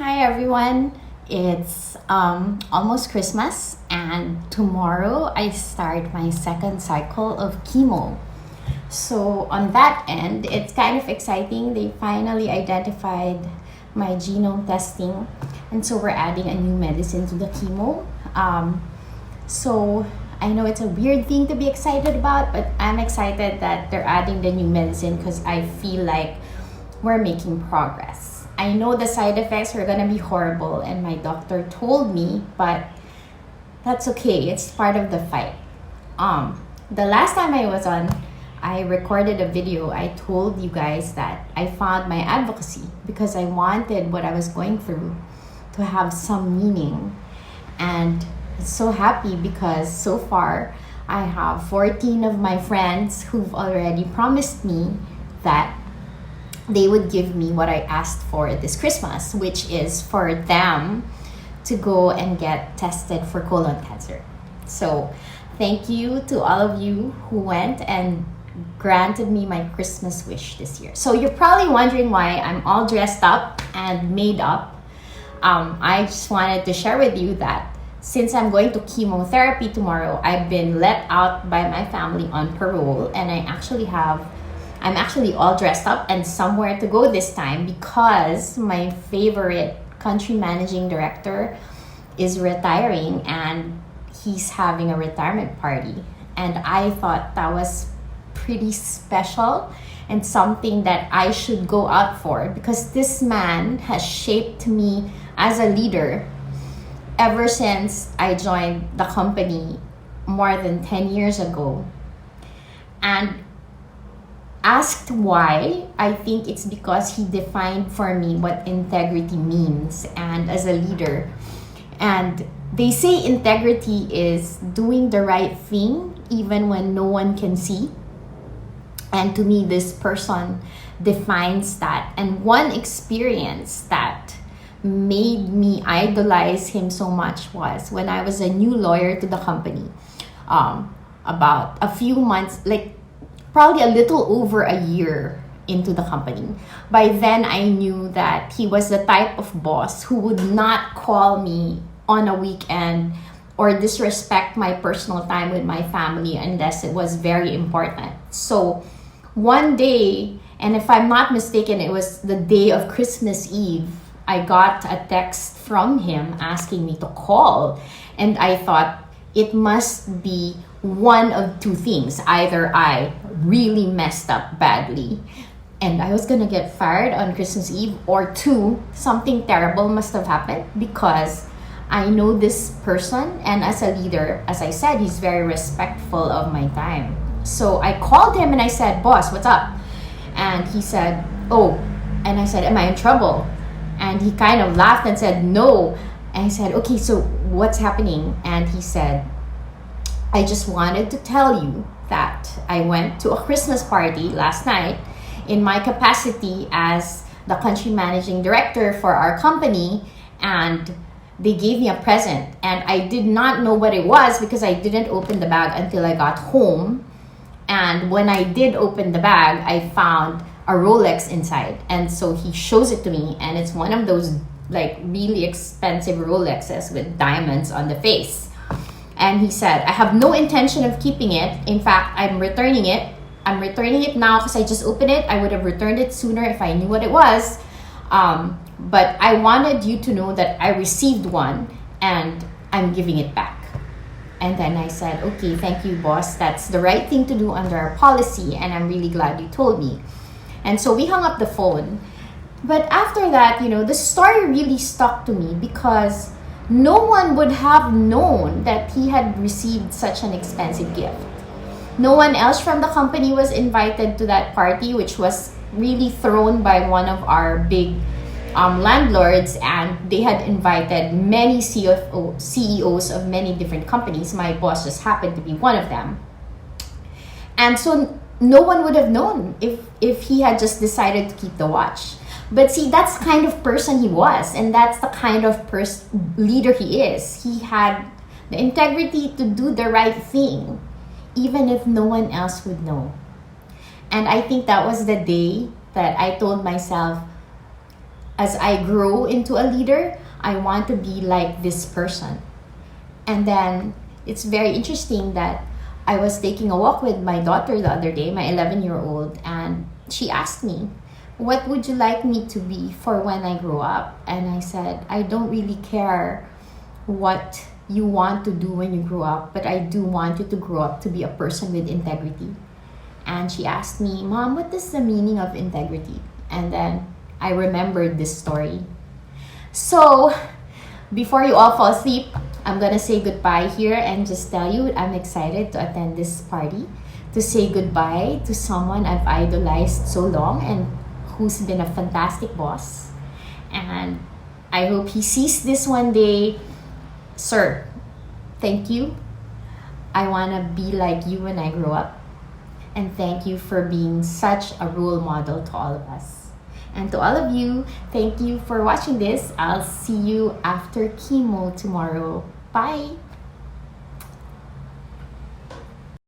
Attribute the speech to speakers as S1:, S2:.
S1: Hi everyone. It's almost Christmas, and tomorrow I start my second cycle of chemo. So on that end, it's kind of exciting. They finally identified my genome testing, and so we're adding a new medicine to the chemo. So I know it's a weird thing to be excited about, but I'm excited that they're adding the new medicine because I feel like we're making progress. I know the side effects are gonna be horrible, and my doctor told me, but that's okay. It's part of the fight. The last time I was on, I recorded a video. I told you guys that I found my advocacy because I wanted what I was going through to have some meaning. And I'm so happy because so far I have 14 of my friends who've already promised me that they would give me what I asked for this Christmas, which is for them to go and get tested for colon cancer. So, thank you to all of you who went and granted me my Christmas wish this year. So, you're probably wondering why I'm all dressed up and made up. I just wanted to share with you that since I'm going to chemotherapy tomorrow, I've been let out by my family on parole, and I'm actually all dressed up and somewhere to go this time because my favorite country managing director is retiring and he's having a retirement party. And I thought that was pretty special and something that I should go out for because this man has shaped me as a leader ever since I joined the company more than 10 years ago. And asked why, I think it's because he defined for me what integrity means and as a leader. And they say integrity is doing the right thing even when no one can see. And to me, this person defines that. And one experience that made me idolize him so much was when I was a new lawyer to the company. About a few months, probably a little over a year into the company. By then, I knew that he was the type of boss who would not call me on a weekend or disrespect my personal time with my family unless it was very important. So one day, and if I'm not mistaken, it was the day of Christmas Eve, I got a text from him asking me to call. And I thought it must be one of two things. Either I really messed up badly and I was gonna get fired on Christmas Eve, or two, something terrible must have happened because I know this person, and as a leader, as I said, he's very respectful of my time. So I called him and I said, "Boss, what's up?" And he said, "Oh," and I said, "Am I in trouble?" And he kind of laughed and said, "No." And I said, "Okay, so what's happening?" And he said, "I just wanted to tell you that I went to a Christmas party last night in my capacity as the country managing director for our company, and they gave me a present. And I did not know what it was because I didn't open the bag until I got home. And when I did open the bag, I found a Rolex inside. And so he shows it to me, and it's one of those really expensive Rolexes with diamonds on the face. And he said, "I have no intention of keeping it. In fact, I'm returning it. I'm returning it now because I just opened it. I would have returned it sooner if I knew what it was. But I wanted you to know that I received one and I'm giving it back." And then I said, "Okay, thank you, boss. That's the right thing to do under our policy, and I'm really glad you told me." And so we hung up the phone. But after that, the story really stuck to me because no one would have known that he had received such an expensive gift. No one else from the company was invited to that party, which was really thrown by one of our big landlords, and they had invited many CEOs of many different companies. My boss just happened to be one of them. And so no one would have known if he had just decided to keep the watch. But see, that's the kind of person he was, and that's the kind of leader he is. He had the integrity to do the right thing, even if no one else would know. And I think that was the day that I told myself, as I grow into a leader, I want to be like this person. And then it's very interesting that I was taking a walk with my daughter the other day, my 11-year-old, and she asked me, "What would you like me to be for when I grow up?" And I said, "I don't really care what you want to do when you grow up, but I do want you to grow up to be a person with integrity." And she asked me, "Mom, what is the meaning of integrity?" And then I remembered this story. So, before you all fall asleep, I'm gonna say goodbye here and just tell you I'm excited to attend this party, to say goodbye to someone I've idolized so long and who's been a fantastic boss. And I hope he sees this one day. Sir, thank you. I wanna be like you when I grow up. And thank you for being such a role model to all of us. And to all of you, thank you for watching this. I'll see you after chemo tomorrow. Bye!